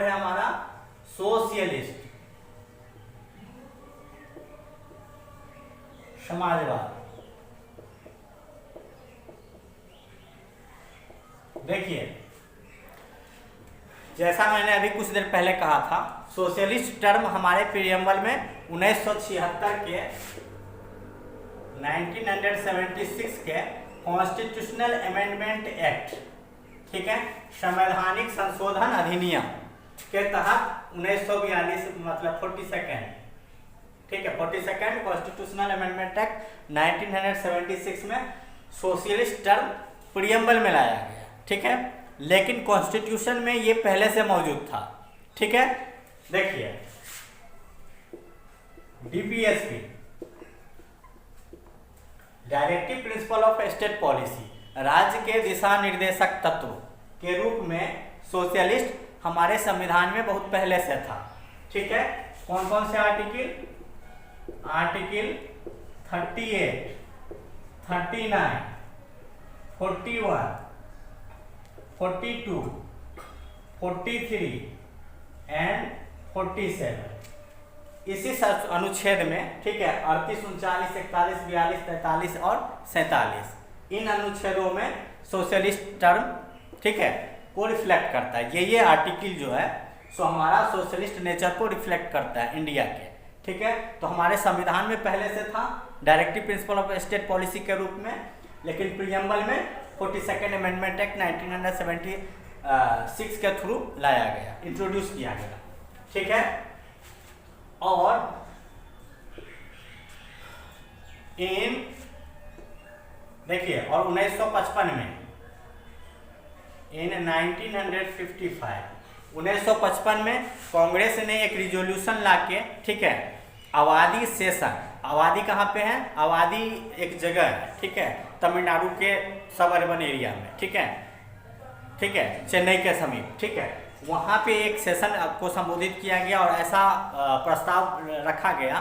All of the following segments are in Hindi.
है हमारा सोशलिस्ट, समाजवाद। देखिए, जैसा मैंने अभी कुछ देर पहले कहा था, सोशलिस्ट टर्म हमारे प्रीएम्बल में 1976 के 1976 के कॉन्स्टिट्यूशनल अमेंडमेंट एक्ट, ठीक है, संवैधानिक संशोधन अधिनियम के तहत 1942 मतलब 42nd, ठीक है, 42nd कॉन्स्टिट्यूशनल अमेंडमेंट एक्ट 1976 में सोशलिस्ट टर्म प्रीएम्बल में लाया गया, ठीक है। लेकिन कॉन्स्टिट्यूशन में ये पहले से मौजूद था, ठीक है। देखिए, DPSP, directive principle of state policy, राज्य के दिशा निर्देशक तत्व के रूप में सोशलिस्ट हमारे संविधान में बहुत पहले से था, ठीक है। कौन कौन से आर्टिकल? Article 38, 39, 41, 42, 43 and 47। इसी अनुच्छेद में, ठीक है, 38, 39, 41, 42, 43 और 47, इन अनुच्छेदों में सोशलिस्ट टर्म, ठीक है, को रिफ्लेक्ट करता है। ये आर्टिकल जो है सो हमारा सोशलिस्ट नेचर को रिफ्लेक्ट करता है इंडिया के, ठीक है। तो हमारे संविधान में पहले से था directive principle of state policy के रूप में, लेकिन प्रीएम्बल में 42nd अमेंडमेंट एक्ट 1976 के थ्रू लाया गया, इंट्रोड्यूस किया गया, ठीक है। और देखिए, और 1955 में, इन 1955 में कांग्रेस ने एक रिजोल्यूशन लाके, ठीक है, आबादी सेशन, आबादी कहाँ पे है? आबादी एक जगह है, ठीक है, तमिलनाडु के सब अर्बन एरिया में, ठीक है, ठीक है, चेन्नई के समीप, ठीक है, वहाँ पे एक सेशन को संबोधित किया गया और ऐसा प्रस्ताव रखा गया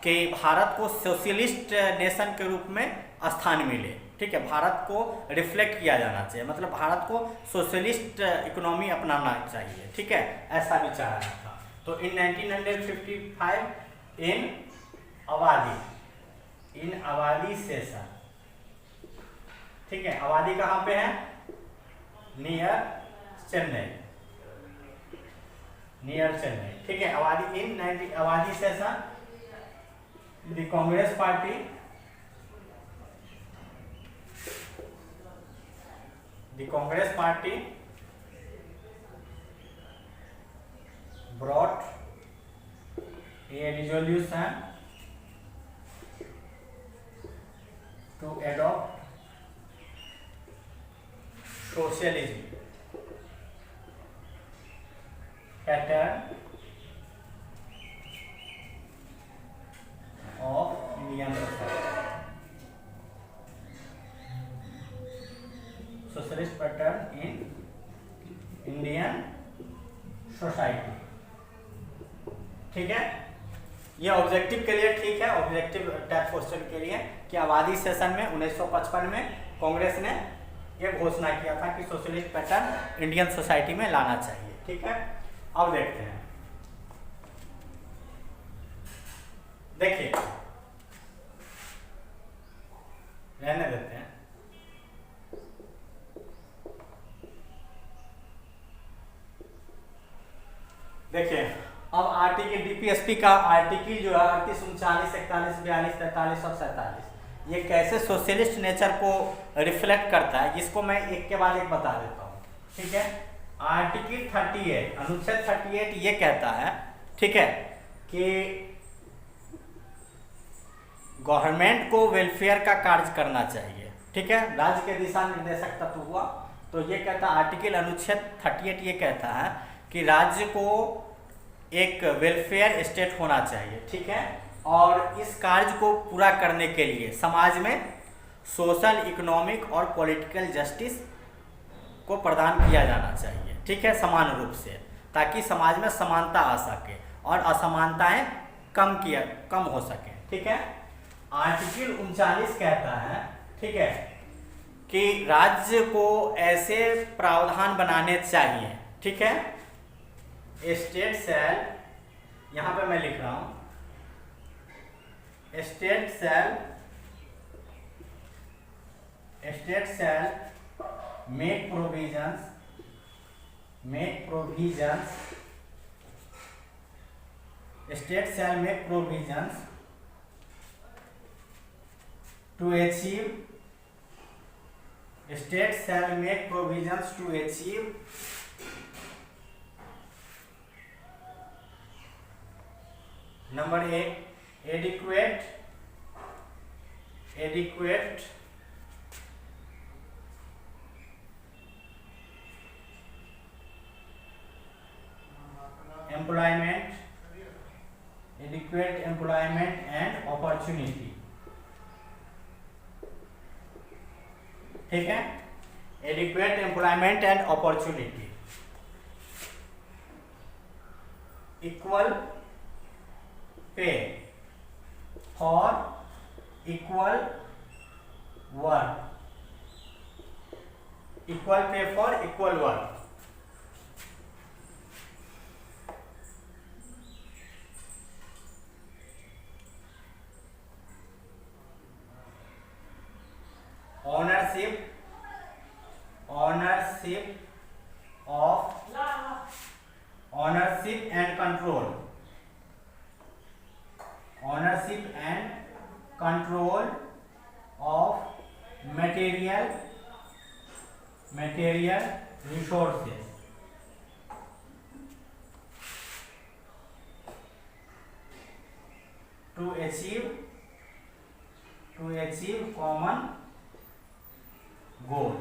कि भारत को सोशलिस्ट नेशन के रूप में स्थान मिले, ठीक है, भारत को रिफ्लेक्ट किया जाना चाहिए, मतलब भारत को सोशलिस्ट इकोनॉमी अपनाना चाहिए, ठीक है, ऐसा विचार था। तो इन 1955 इन आबादी सेशन, ठीक है, आबादी कहाँ पे है? नियर चेन्नई, ठीक है, आबादी session, the Congress party brought a resolution to adopt socialism pattern of Indian society, socialist pattern in Indian society, ठीक है। ये ऑब्जेक्टिव के लिए ठीक है, ऑब्जेक्टिव टाइप क्वेश्चन के लिए कि आबादी सेशन में 1955 में कांग्रेस ने ये घोषणा किया था कि सोशलिस्ट पैटर्न इंडियन सोसाइटी में लाना चाहिए, ठीक है। अब देखते हैं, देखिए, रहने देते हैं। देखिए, अब आर्टिकल डीपीएसपी का आर्टिकल जो है 38, 39, 41, 42, 43 और 47, ये कैसे सोशलिस्ट नेचर को रिफ्लेक्ट करता है, इसको मैं एक के बाद एक बता देता हूँ, ठीक है। आर्टिकल 38, अनुच्छेद 38 ये कहता है, ठीक है, कि गवर्नमेंट को वेलफेयर का कार्य करना चाहिए, ठीक है, राज्य के दिशा निर्देशक तत्व हुआ। तो ये कहता है, आर्टिकल अनुच्छेद 38 ये कहता है कि राज्य को एक वेलफेयर स्टेट होना चाहिए, ठीक है, और इस कार्य को पूरा करने के लिए समाज में सोशल, इकोनॉमिक और पॉलिटिकल जस्टिस को प्रदान किया जाना चाहिए, ठीक है, समान रूप से, ताकि समाज में समानता आ सके और असमानताएं कम हो सके, ठीक है। आर्टिकल 39 कहता है, ठीक है, कि राज्य को ऐसे प्रावधान बनाने चाहिए, ठीक है, स्टेट शैल, यहाँ पे मैं लिख रहा हूँ, state shall make provisions state shall make provisions to achieve number A, adequate employment and opportunity, ठीक है, adequate employment and opportunity, equal pay for equal work, ownership and control of material resources, to achieve common गोल,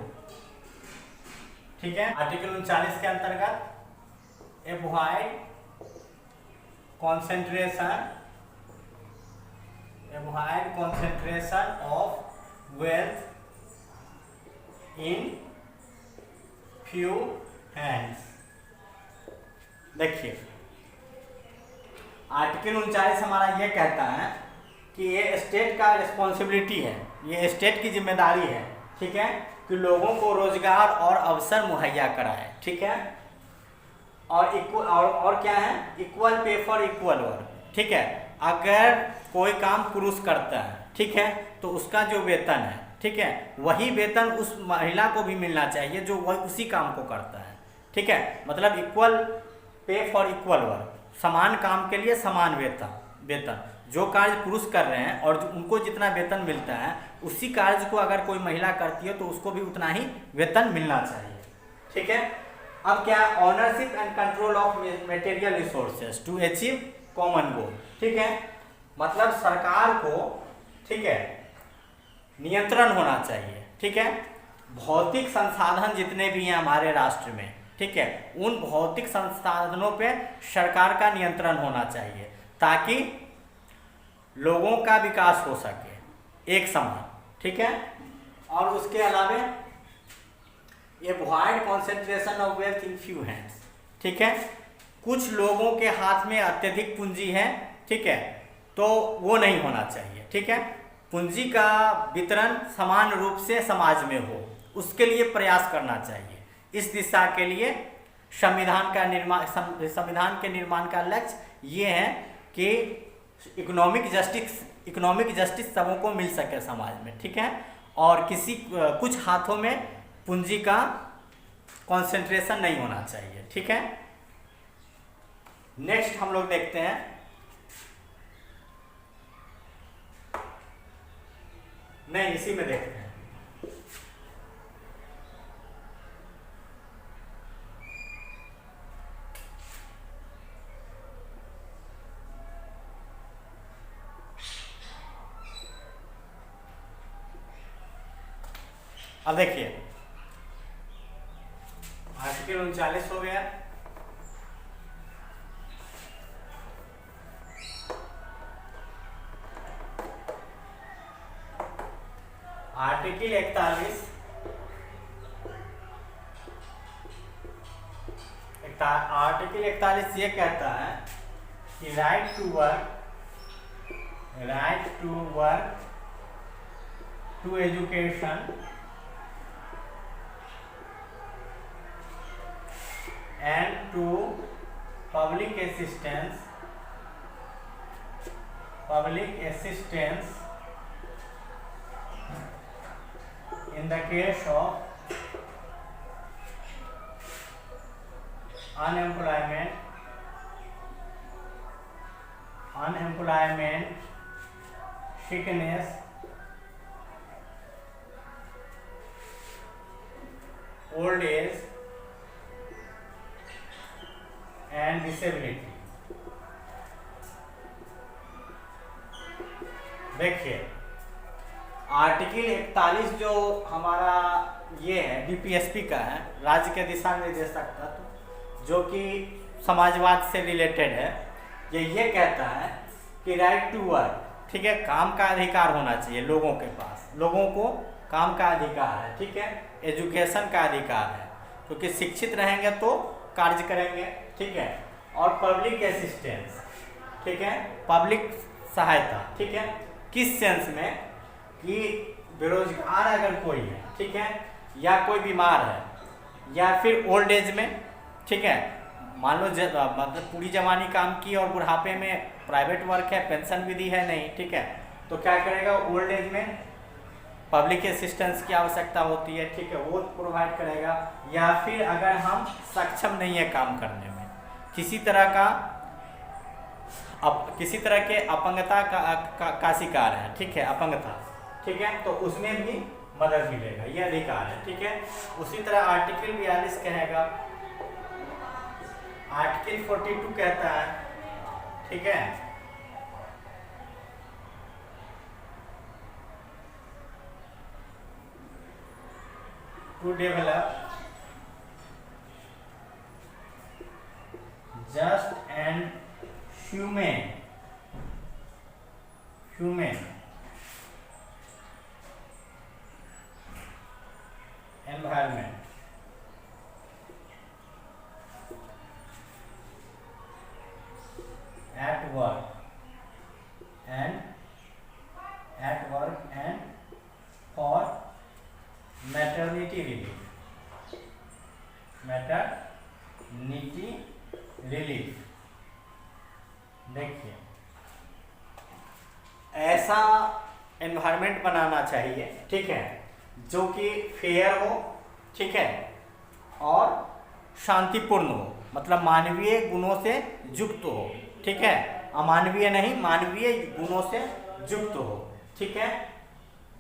ठीक है। आर्टिकल 39 के अंतर्गत avoid concentration of wealth in few hands. देखिए आर्टिकल 39 हमारा ये कहता है कि ये स्टेट का रिस्पॉन्सिबिलिटी है, ये स्टेट की जिम्मेदारी है, ठीक है, कि लोगों को रोजगार और अवसर मुहैया कराए, ठीक है, और क्या है, equal pay for equal work, ठीक है। अगर कोई काम पुरुष करता है, ठीक है, तो उसका जो वेतन है, ठीक है, वही वेतन उस महिला को भी मिलना चाहिए जो वह उसी काम को करता है, ठीक है। मतलब equal pay for equal work, समान काम के लिए समान वेतन। जो कार्य पुरुष कर रहे हैं और उनको जितना वेतन मिलता है उसी कार्य को अगर कोई महिला करती है तो उसको भी उतना ही वेतन मिलना चाहिए, ठीक है। अब क्या, ownership and control of material resources to achieve common goal, ठीक है। मतलब सरकार को, ठीक है, नियंत्रण होना चाहिए, ठीक है। भौतिक संसाधन जितने भी हैं हमारे राष्ट्र में, ठीक है, उन भौतिक संसाधनों पे सरकार का नियंत्रण होना चाहिए ताकि लोगों का विकास हो सके एक समान, ठीक है। और उसके अलावा avoid concentration of wealth in few hands, ठीक है। कुछ लोगों के हाथ में अत्यधिक पूंजी है, ठीक है, तो वो नहीं होना चाहिए, ठीक है। पूंजी का वितरण समान रूप से समाज में हो, उसके लिए प्रयास करना चाहिए। इस दिशा के लिए संविधान के निर्माण का लक्ष्य ये है कि इकोनॉमिक जस्टिस सबों को मिल सके समाज में, ठीक है। और कुछ हाथों में पूंजी का कंसंट्रेशन नहीं होना चाहिए, ठीक है। नेक्स्ट हम लोग देखते हैं नहीं, इसी में देखते हैं। अब देखिए आर्टिकल 39 हो गया। आर्टिकल 41 ये कहता है कि right to work to education and to public assistance in the case of unemployment, sickness, old age and disability। देखिए आर्टिकल 41 जो हमारा ये है बीपीएसपी का है, राज्य के दिशा निर्देशक तत्व, जो कि समाजवाद से रिलेटेड है। ये कहता है कि राइट टू वर्क, ठीक है, काम का अधिकार होना चाहिए लोगों के पास, लोगों को काम का अधिकार है, ठीक है, एजुकेशन का अधिकार है, क्योंकि शिक्षित रहेंगे तो कार्य करेंगे, ठीक है। और पब्लिक असिस्टेंस, ठीक है, पब्लिक सहायता, ठीक है, किस सेंस में कि बेरोजगार अगर कोई है, ठीक है, या कोई बीमार है, या फिर ओल्ड एज में, ठीक है, मान लो मतलब पूरी जवानी काम की और बुढ़ापे में प्राइवेट वर्क है, पेंशन विधि है नहीं, ठीक है, तो क्या करेगा, ओल्ड एज में पब्लिक असिस्टेंस की आवश्यकता होती है, ठीक है, वो प्रोवाइड करेगा। या फिर अगर हम सक्षम नहीं है काम करने में, किसी तरह के अपंगता का शिकार है, ठीक है, अपंगता, ठीक है, तो उसमें भी मदद मिलेगा, ये अधिकार है, ठीक है। उसी तरह आर्टिकल 42 कहेगा, आर्टिकल 42 कहता है, ठीक है, to develop just and human environment at work and for maternity relief। देखिए ऐसा एनवायरनमेंट बनाना चाहिए, ठीक है, जो कि फेयर हो, ठीक है, और शांतिपूर्ण हो, मतलब मानवीय गुणों से युक्त हो, ठीक है, अमानवीय नहीं, मानवीय गुणों से युक्त हो, ठीक है,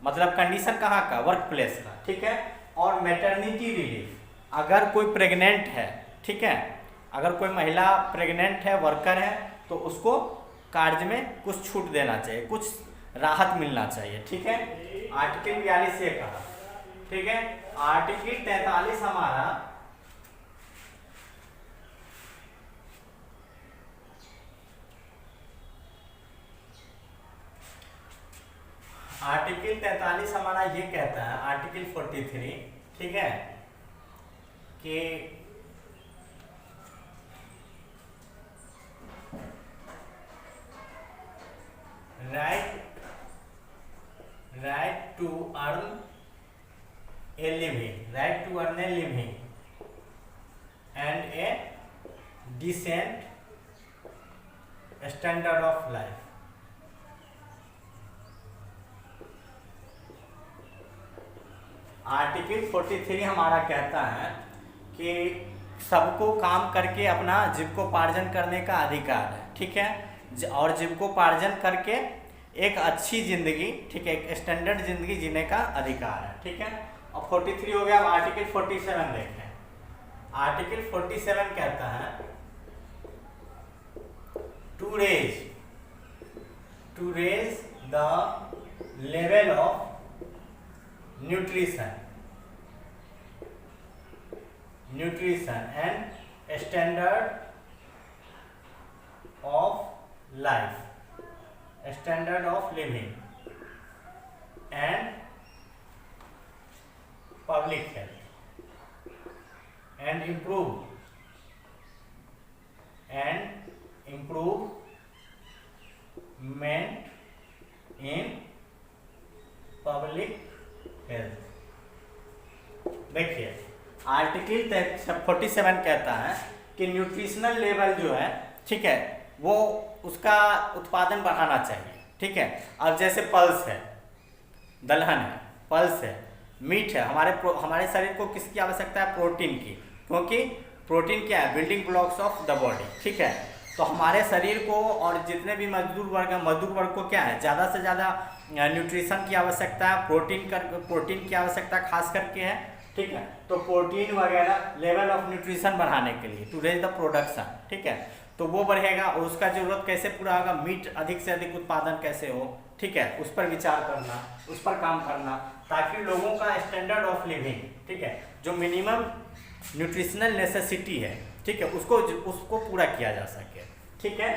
मतलब कंडीशन कहाँ का, वर्क प्लेस का, ठीक है। और मैटरनिटी रिलीफ, अगर कोई प्रेग्नेंट है, ठीक है, अगर कोई महिला प्रेग्नेंट है, वर्कर है, तो उसको कार्य में कुछ छूट देना चाहिए, कुछ राहत मिलना चाहिए, ठीक है। आर्टिकल 42 ये कहा, ठीक है। आर्टिकल 43 हमारा ये कहता है, आर्टिकल 43, ठीक है, कि right to earn a living and a decent standard of life। Article 43 हमारा कहता है कि सबको काम करके अपना जीविकोपार्जन करने का अधिकार है, ठीक है, और जीविकोपार्जन करके एक अच्छी जिंदगी, ठीक है, एक स्टैंडर्ड जिंदगी जीने का अधिकार है, ठीक है। और 43 हो गया। अब आर्टिकल 47 देखें। आर्टिकल 47 कहता है to raise the level of nutrition and standard of life, standard of living and public health and improvement in public health. देखिए आर्टिकल 47 कहता है कि न्यूट्रिशनल लेवल जो है, ठीक है, वो उसका उत्पादन बढ़ाना चाहिए, ठीक है। अब जैसे पल्स है, दलहन है, पल्स है, मीट है, हमारे शरीर को किसकी आवश्यकता है? प्रोटीन की, क्योंकि प्रोटीन क्या है? Building blocks of the body, ठीक है। तो हमारे शरीर को और जितने भी मजदूर वर्ग को क्या है? ज़्यादा से ज़्यादा न्यूट्रिशन की आवश्यकता है, प्रोटीन की आवश्यकता खास करके है, ठीक है। तो प्रोटीन वगैरह लेवल ऑफ न्यूट्रिशन बढ़ाने के लिए टू रेज द प्रोडक्शन, ठीक है, तो वो बढ़ेगा। और उसका जरूरत कैसे पूरा होगा? मीट अधिक से अधिक उत्पादन कैसे हो, ठीक है, उस पर विचार करना, उस पर काम करना, ताकि लोगों का स्टैंडर्ड ऑफ लिविंग, ठीक है, जो मिनिमम न्यूट्रिशनल नेसेसिटी है, ठीक है, उसको पूरा किया जा सके, ठीक है,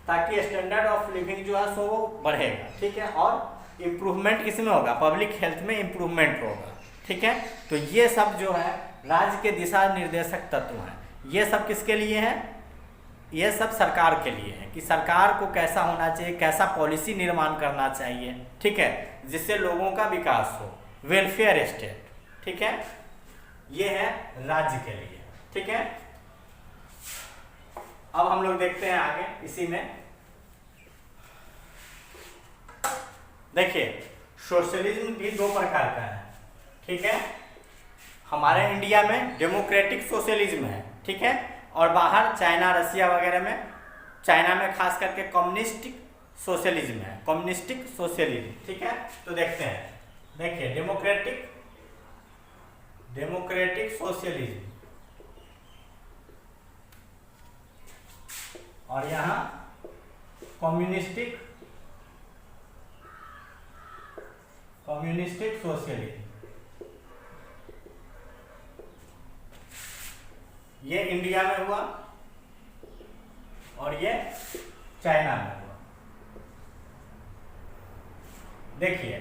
ताकि स्टैंडर्ड ऑफ लिविंग जो है सो वो बढ़ेगा, ठीक है। और इम्प्रूवमेंट किसमें होगा? पब्लिक हेल्थ में इम्प्रूवमेंट होगा, ठीक है। तो ये सब जो है राज्य के दिशा निर्देशक तत्व हैं। ये सब किसके लिए हैं? ये सब सरकार के लिए है कि सरकार को कैसा होना चाहिए, कैसा पॉलिसी निर्माण करना चाहिए, ठीक है, जिससे लोगों का विकास हो, वेलफेयर स्टेट, ठीक है। ये है राज्य के लिए, ठीक है। अब हम लोग देखते हैं आगे इसी में। देखिए, सोशलिज्म भी दो प्रकार का है, ठीक है। हमारे इंडिया में डेमोक्रेटिक सोशलिज्म है, ठीक है, और बाहर चाइना, रसिया वगैरह में, चाइना में खास करके कम्युनिस्टिक सोशलिज्म है, कम्युनिस्टिक सोशलिज्म, ठीक है। तो देखते हैं, देखिए डेमोक्रेटिक सोशलिज्म, और यहाँ कम्युनिस्टिक सोशलिज्म। ये इंडिया में हुआ और ये चाइना में हुआ। देखिए,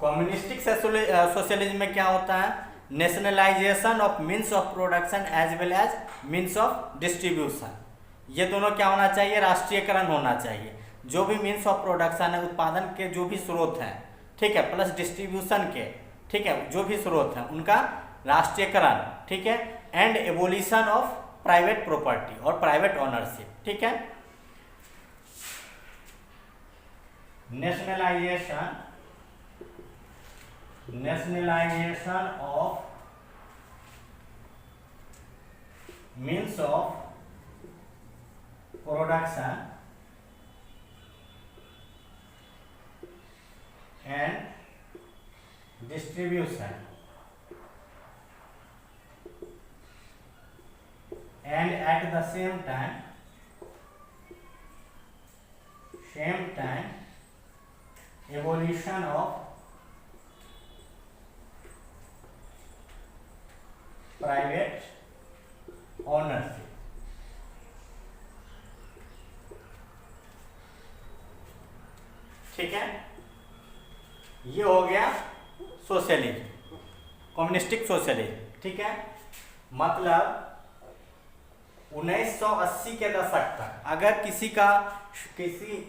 कम्युनिस्टिक सोशलिज्म में क्या होता है? Nationalisation of means of production as well as means of distribution. ये दोनों क्या होना चाहिए? राष्ट्रीयकरण होना चाहिए। जो भी मीन्स ऑफ प्रोडक्शन है, उत्पादन के जो भी स्रोत हैं, ठीक है, प्लस डिस्ट्रीब्यूशन के, ठीक है, जो भी स्रोत हैं उनका राष्ट्रीयकरण, ठीक है, and abolition of private property और प्राइवेट ओनरशिप, ठीक है। Nationalisation of means of production and distribution and at the same time evolution of private ownership, ठीक है। ये हो गया सोशलिज्म, कम्युनिस्टिक सोशलिज्म, ठीक है। मतलब 1980 के दशक तक अगर किसी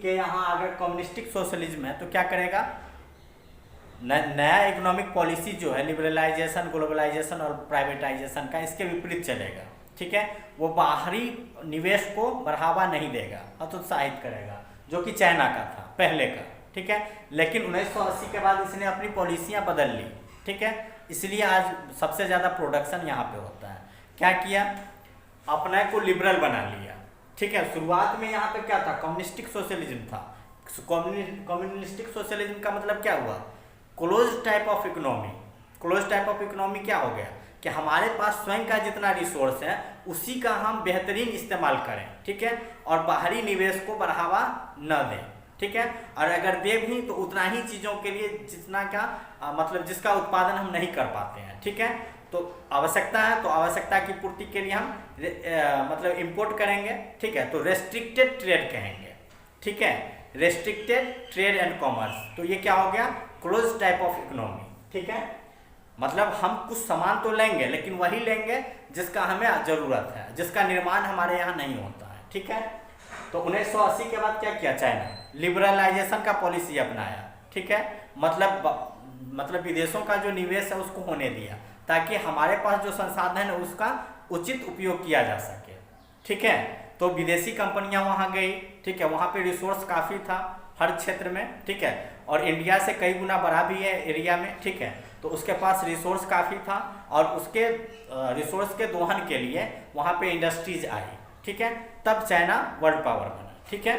के यहाँ अगर कम्युनिस्टिक सोशलिज्म है तो क्या करेगा? नया इकोनॉमिक पॉलिसी जो है लिबरलाइजेशन, ग्लोबलाइजेशन और प्राइवेटाइजेशन का, इसके विपरीत चलेगा, ठीक है। वो बाहरी निवेश को बढ़ावा नहीं देगा, हतोत्साहित करेगा, जो कि चाइना का था पहले का, ठीक है। लेकिन 1980 के बाद इसने अपनी पॉलिसियाँ बदल ली, ठीक है। इसलिए आज सबसे ज़्यादा प्रोडक्शन यहाँ पे होता है। क्या किया? अपने को लिबरल बना लिया, ठीक है। शुरुआत में यहाँ पे क्या था? कम्युनिस्टिक सोशलिज्म था। कम्युनिस्टिक सोशलिज्म का मतलब क्या हुआ? Close type of economy. Close type of economy क्या हो गया कि हमारे पास स्वयं का जितना रिसोर्स है उसी का हम बेहतरीन इस्तेमाल करें, ठीक है, और बाहरी निवेश को बढ़ावा न दें, ठीक है। और अगर दे भी तो उतना ही चीज़ों के लिए जितना का मतलब जिसका उत्पादन हम नहीं कर पाते हैं, ठीक है। तो आवश्यकता है तो आवश्यकता की पूर्ति के लिए हम मतलब इंपोर्ट करेंगे, ठीक है। तो रेस्ट्रिक्टेड ट्रेड कहेंगे, ठीक है, रेस्ट्रिक्टेड ट्रेड एंड कॉमर्स। तो ये क्या हो गया? क्लोज टाइप ऑफ इकोनॉमी, ठीक है। मतलब हम कुछ सामान तो लेंगे लेकिन वही लेंगे जिसका हमें ज़रूरत है, जिसका निर्माण हमारे यहाँ नहीं होता है, ठीक है। तो 1980 के बाद क्या किया चाइना? लिबरलाइजेशन का पॉलिसी अपनाया, ठीक है। मतलब विदेशों का जो निवेश है उसको होने दिया, ताकि हमारे पास जो संसाधन है उसका उचित उपयोग किया जा सके। ठीक है, तो विदेशी कंपनियां वहां गई, ठीक है, वहां पे रिसोर्स काफ़ी था हर क्षेत्र में, ठीक है, और इंडिया से कई गुना बड़ा भी है एरिया में, ठीक है, तो उसके पास रिसोर्स काफ़ी था और उसके रिसोर्स के दोहन के लिए वहाँ पे इंडस्ट्रीज आई, ठीक है, तब चाइना वर्ल्ड पावर बना। ठीक है,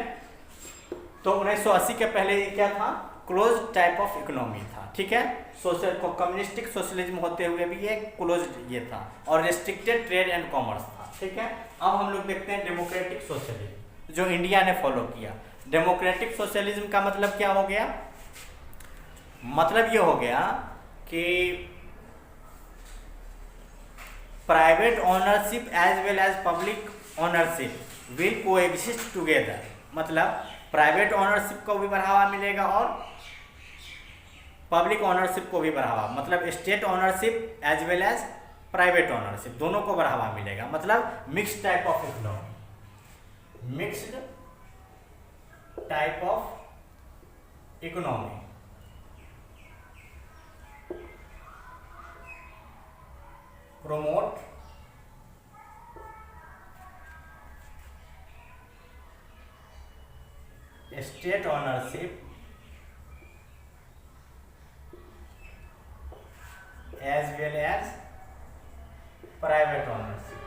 तो 1980 के पहले ये क्या था, क्लोज टाइप ऑफ इकोनॉमी था। ठीक है, सोशल कम्युनिस्टिक सोशलिज्म होते हुए भी ये क्लोज ये था और रेस्ट्रिक्टेड ट्रेड एंड कॉमर्स था। ठीक है, अब हम लोग देखते हैं डेमोक्रेटिक सोशलिज्म जो इंडिया ने फॉलो किया। डेमोक्रेटिक सोशलिज्म का मतलब क्या हो गया, मतलब ये हो गया कि private ownership as well as public ownership will coexist together, मतलब प्राइवेट ओनरशिप को भी बढ़ावा मिलेगा और पब्लिक ओनरशिप को भी बढ़ावा, मतलब state ownership as well as private ownership दोनों को बढ़ावा मिलेगा, मतलब mixed type of economy, mixed type of economy. promote state ownership as well as private ownership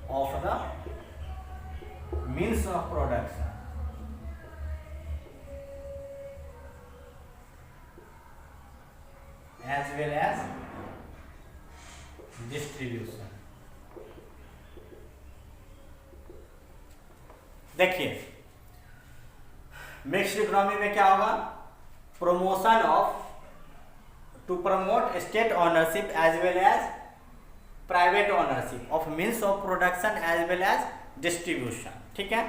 of the means of production as well as distribution। देखिए मिक्स्ड इकोनॉमी में क्या होगा, promotion of to promote state ownership as well as private ownership of means of production as well as distribution. ठीक है,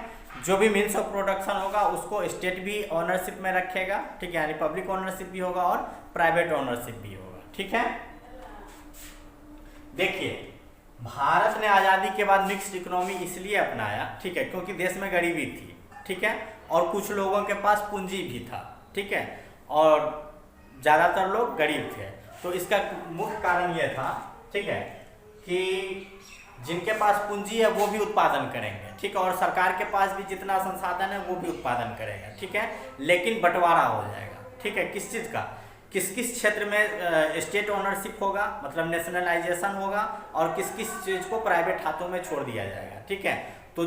जो भी मीन्स ऑफ प्रोडक्शन होगा उसको स्टेट भी ओनरशिप में रखेगा, ठीक है, यानी पब्लिक ओनरशिप भी होगा और प्राइवेट ओनरशिप भी होगा। ठीक है, देखिए भारत ने आज़ादी के बाद मिक्स्ड इकोनॉमी इसलिए अपनाया, ठीक है, क्योंकि देश में गरीबी थी, ठीक है, और कुछ लोगों के पास पूंजी भी था, ठीक है, और ज़्यादातर लोग गरीब थे। तो इसका मुख्य कारण यह था, ठीक है, कि जिनके पास पूंजी है वो भी उत्पादन करेंगे, ठीक है, और सरकार के पास भी जितना संसाधन है वो भी उत्पादन करेगा, ठीक है, लेकिन बंटवारा हो जाएगा। ठीक है, किस चीज़ का, किस किस क्षेत्र में स्टेट ओनरशिप होगा, मतलब नेशनलाइजेशन होगा, और किस किस चीज़ को प्राइवेट हाथों में छोड़ दिया जाएगा। ठीक है, तो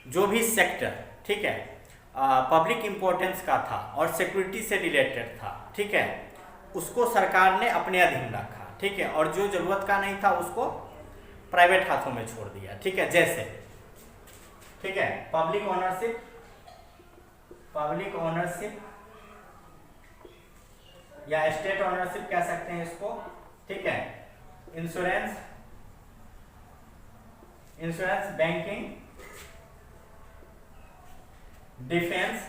जो भी सेक्टर, ठीक है, पब्लिक इम्पोर्टेंस का था और सिक्योरिटी से रिलेटेड था, ठीक है, उसको सरकार ने अपने अधीन रखा, ठीक है, और जो जरूरत का नहीं था उसको प्राइवेट हाथों में छोड़ दिया। ठीक है, जैसे, ठीक है, पब्लिक ओनरशिप या स्टेट ओनरशिप कह सकते हैं इसको, ठीक है, इंश्योरेंस, बैंकिंग, डिफेंस,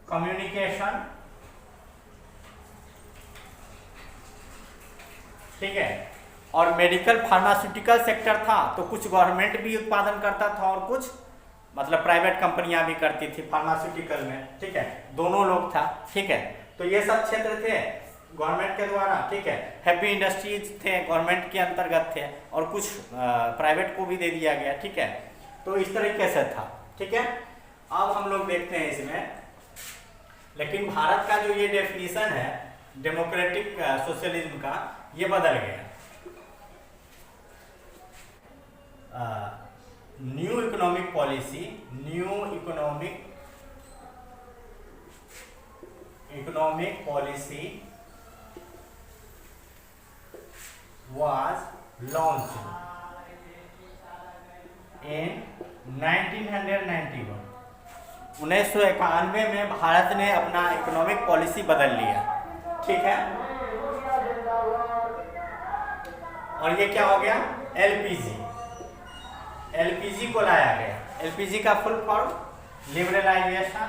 कम्युनिकेशन, ठीक है, और मेडिकल फार्मास्यूटिकल सेक्टर था, तो कुछ गवर्नमेंट भी उत्पादन करता था और कुछ मतलब प्राइवेट कंपनियां भी करती थी फार्मास्यूटिकल में। ठीक है, दोनों लोग था। ठीक है, तो ये सब क्षेत्र थे गवर्नमेंट के द्वारा, ठीक है, हैप्पी इंडस्ट्रीज थे गवर्नमेंट के अंतर्गत थे और कुछ प्राइवेट को भी दे दिया गया। ठीक है, तो इस तरीके से था। ठीक है, अब हम लोग देखते हैं इसमें, लेकिन भारत का जो ये डेफिनेशन है डेमोक्रेटिक सोशलिज्म का, ये बदल गया। New economic policy was launched in 1991। 1991 में भारत ने अपना इकोनॉमिक पॉलिसी बदल लिया। ठीक है, और ये क्या हो गया, एलपीजी को लाया गया। एलपीजी का full form liberalisation,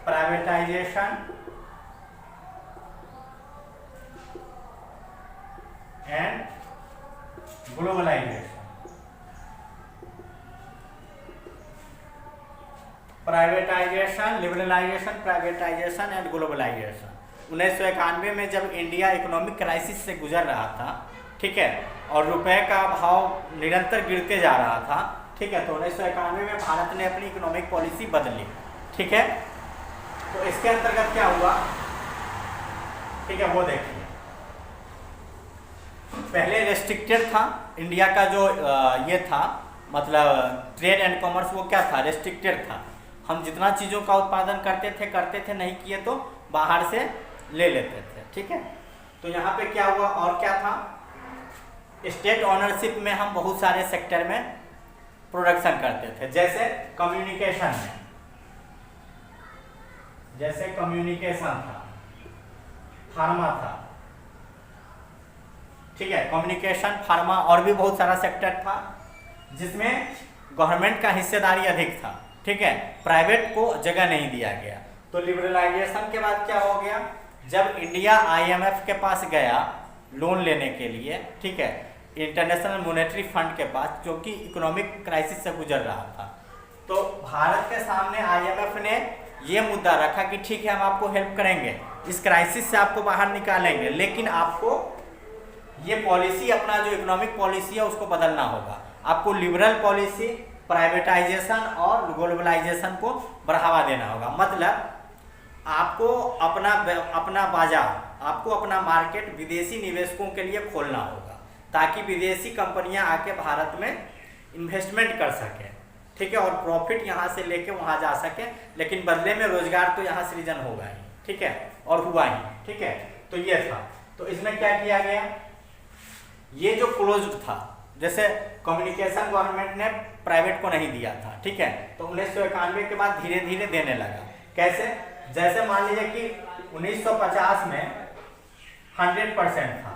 privatisation and globalisation, privatisation, liberalisation, privatisation and globalisation. 1991 में जब इंडिया इकोनॉमिक क्राइसिस से गुजर रहा था, ठीक है, और रुपए का भाव निरंतर गिरते जा रहा था, ठीक है, तो 1991 में भारत ने अपनी इकोनॉमिक पॉलिसी बदली, ठीक है। तो इसके अंतर्गत क्या हुआ, ठीक है, वो देखिए। पहले रेस्ट्रिक्टेड था इंडिया का जो ये था, मतलब ट्रेड एंड कॉमर्स, वो क्या था, रेस्ट्रिक्टेड था। हम जितना चीज़ों का उत्पादन करते थे, नहीं किए तो बाहर से ले लेते थे, ठीक है। तो यहाँ पे क्या हुआ और क्या था, स्टेट ओनरशिप में हम बहुत सारे सेक्टर में प्रोडक्शन करते थे, जैसे कम्युनिकेशन में, जैसे कम्युनिकेशन था, फार्मा था, ठीक है, कम्युनिकेशन, फार्मा और भी बहुत सारा सेक्टर था जिसमें गवर्नमेंट का हिस्सेदारी अधिक था, ठीक है, प्राइवेट को जगह नहीं दिया गया। तो लिबरलाइजेशन के बाद क्या हो गया, जब इंडिया आईएमएफ के पास गया लोन लेने के लिए, ठीक है, इंटरनेशनल मॉनेटरी फंड के पास, जो कि इकोनॉमिक क्राइसिस से गुजर रहा था, तो भारत के सामने आईएमएफ ने ये मुद्दा रखा कि ठीक है, हम आपको हेल्प करेंगे, इस क्राइसिस से आपको बाहर निकालेंगे, लेकिन आपको ये पॉलिसी, अपना जो इकोनॉमिक पॉलिसी है उसको बदलना होगा। आपको लिबरल पॉलिसी, प्राइवेटाइजेशन और ग्लोबलाइजेशन को बढ़ावा देना होगा। मतलब आपको अपना बाजार, आपको अपना मार्केट विदेशी निवेशकों के लिए खोलना होगा, ताकि विदेशी कंपनियां आके भारत में इन्वेस्टमेंट कर सकें, ठीक है, और प्रॉफिट यहाँ से लेके वहाँ जा सके, लेकिन बदले में रोजगार तो यहाँ सृजन होगा ही, ठीक है, और हुआ ही, ठीक है। तो ये था। तो इसमें क्या किया गया, ये जो क्लोज्ड था, जैसे कम्युनिकेशन गवर्नमेंट ने प्राइवेट को नहीं दिया था, ठीक है, तो 1991 के बाद धीरे धीरे देने लगा। कैसे, जैसे मान लीजिए कि 1950 में 100% था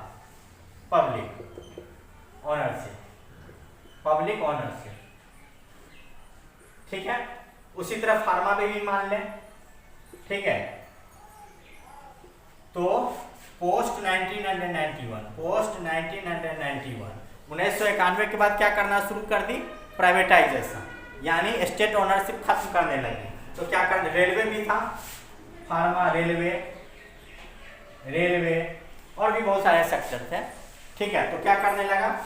पब्लिक ओनरशिप, ठीक है। उसी तरह फार्मा में भी मान लें, ठीक है। तो पोस्ट 1991 के बाद क्या करना शुरू कर दी, प्राइवेटाइजेशन, यानी स्टेट ओनरशिप खत्म करने लगी। तो क्या कर, रेलवे भी था, फार्मा, रेलवे और भी बहुत सारे सेक्टर थे, ठीक है। तो क्या करने लगा,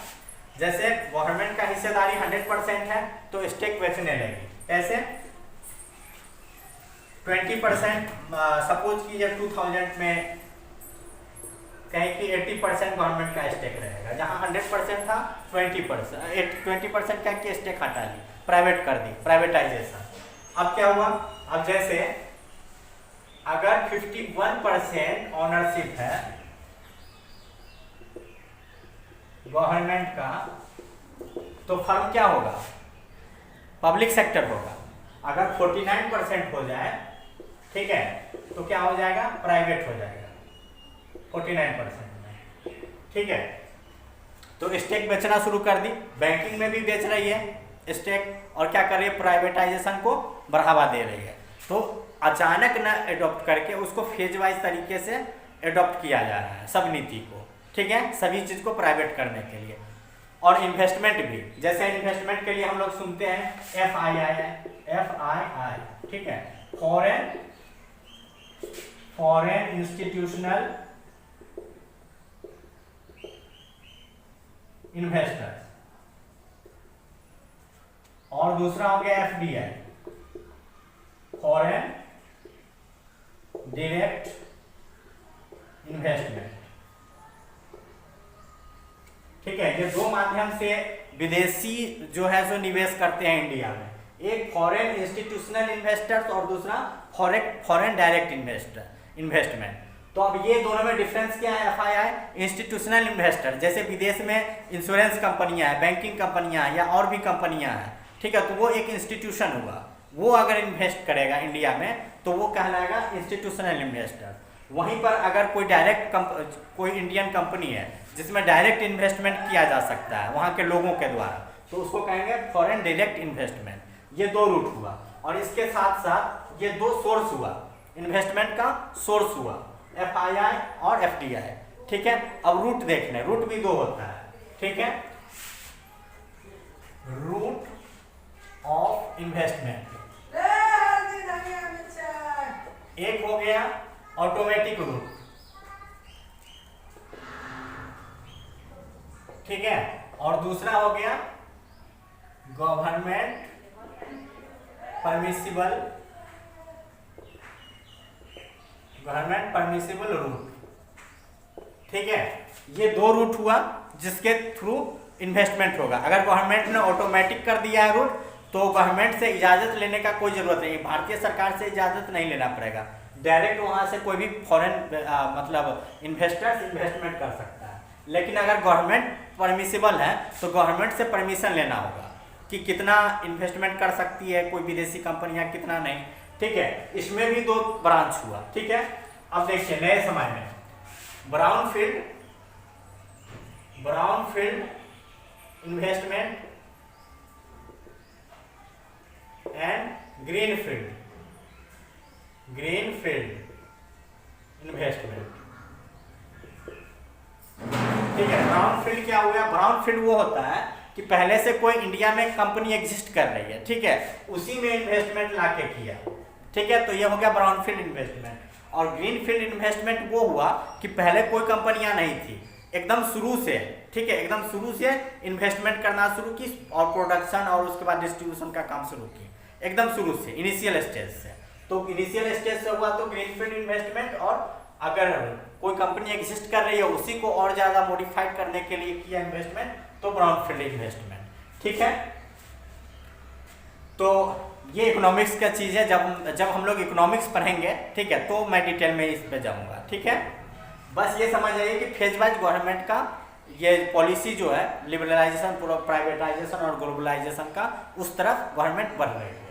जैसे गवर्नमेंट का हिस्सेदारी 100% है, तो स्टेक बेचने लगी। कैसे, 20%, सपोज कीजिए 2000 में कहें कि 80% गवर्नमेंट का स्टेक रहेगा, जहां 100% था 20% क्या कि स्टेक हटा ली, प्राइवेट कर दी, प्राइवेटाइजेशन। अब क्या हुआ, अब जैसे अगर 51% ओनरशिप है गवर्नमेंट का, तो फर्म क्या होगा, पब्लिक सेक्टर होगा। अगर 49% हो जाए, ठीक है, तो क्या हो जाएगा, प्राइवेट हो जाएगा 49% में, ठीक है। तो स्टेक बेचना शुरू कर दी, बैंकिंग में भी बेच रही है स्टेक, और क्या कर रही है, प्राइवेटाइजेशन को बढ़ावा दे रही है। तो अचानक न एडॉप्ट करके उसको फेज वाइज तरीके से एडॉप्ट किया जा रहा है सब नीति को, ठीक है, सभी चीज को प्राइवेट करने के लिए। और इन्वेस्टमेंट भी, जैसे इन्वेस्टमेंट के लिए हम लोग सुनते हैं FII, ठीक है, फॉरेन इंस्टीट्यूशनल इन्वेस्टर्स, और दूसरा हो गया FDI, फॉरेन डायरेक्ट इन्वेस्टमेंट, ठीक है। ये दो माध्यम से विदेशी जो है सो निवेश करते हैं इंडिया में, एक फॉरेन इंस्टीट्यूशनल इन्वेस्टर्स और दूसरा फॉरेन डायरेक्ट इन्वेस्टमेंट। तो अब ये दोनों में डिफरेंस क्या है, FII इंस्टीट्यूशनल इन्वेस्टर, जैसे विदेश में इंश्योरेंस कंपनियां हैं, बैंकिंग कंपनियां हैं, या और भी कंपनियां हैं, ठीक है, तो वो एक इंस्टीट्यूशन हुआ, वो अगर इन्वेस्ट करेगा इंडिया में तो वो कहलाएगा इंस्टीट्यूशनल इन्वेस्टर। वहीं पर अगर कोई इंडियन कंपनी है जिसमें डायरेक्ट इन्वेस्टमेंट किया जा सकता है वहाँ के लोगों के द्वारा, तो उसको कहेंगे फॉरेन डायरेक्ट इन्वेस्टमेंट। ये दो रूट हुआ, और इसके साथ साथ ये दो सोर्स हुआ, इन्वेस्टमेंट का सोर्स हुआ, FII और FDI, ठीक है। अब रूट देखने, रूट भी दो होता है, ठीक है। Route of investment. एक हो गया ऑटोमेटिक रूट, ठीक है, और दूसरा हो गया गवर्नमेंट परमिसिबल रूट, ठीक है। ये दो रूट हुआ जिसके थ्रू इन्वेस्टमेंट होगा। अगर गवर्नमेंट ने ऑटोमेटिक कर दिया है रूट तो गवर्नमेंट से इजाज़त लेने का कोई ज़रूरत नहीं, भारतीय सरकार से इजाज़त नहीं लेना पड़ेगा, डायरेक्ट वहाँ से कोई भी फॉरेन मतलब इन्वेस्टर्स इन्वेस्टमेंट कर सकता है। लेकिन अगर गवर्नमेंट परमिसिबल है तो गवर्नमेंट से परमिशन लेना होगा कि कितना इन्वेस्टमेंट कर सकती है कोई विदेशी कंपनियाँ, कितना नहीं, ठीक है। इसमें भी दो ब्रांच हुआ, ठीक है। अब देखिए नए समय में brownfield investment and greenfield investment, ठीक है। ब्राउनफील्ड क्या हो गया? ब्राउनफील्ड वो होता है कि पहले से कोई इंडिया में कंपनी एग्जिस्ट कर रही है, ठीक है, उसी में इन्वेस्टमेंट लाके किया, ठीक है, तो ये हो गया ब्राउनफील्ड इन्वेस्टमेंट। और ग्रीनफील्ड इन्वेस्टमेंट वो हुआ कि पहले कोई कंपनियां नहीं थी, एकदम शुरू से, ठीक है, एकदम शुरू से इन्वेस्टमेंट करना शुरू की और प्रोडक्शन और उसके बाद डिस्ट्रीब्यूशन का काम शुरू की, एकदम शुरू से, इनिशियल स्टेज से। तो इनिशियल स्टेज से हुआ तो ग्रीनफील्ड इन्वेस्टमेंट, और अगर कोई कंपनी एग्जिस्ट कर रही है उसी को और ज़्यादा मॉडिफाइड करने के लिए किया इन्वेस्टमेंट, तो ब्राउनफील्ड इन्वेस्टमेंट, ठीक है। तो ये इकोनॉमिक्स का चीज़ है, जब हम लोग इकोनॉमिक्स पढ़ेंगे, ठीक है, तो मैं डिटेल में इस पे जाऊंगा, ठीक है। बस ये समझ आइए कि फेज वाइज गवर्नमेंट का ये पॉलिसी जो है लिबरलाइजेशन, प्राइवेटाइजेशन और ग्लोबलाइजेशन का, उस तरफ गवर्नमेंट बढ़ रही है।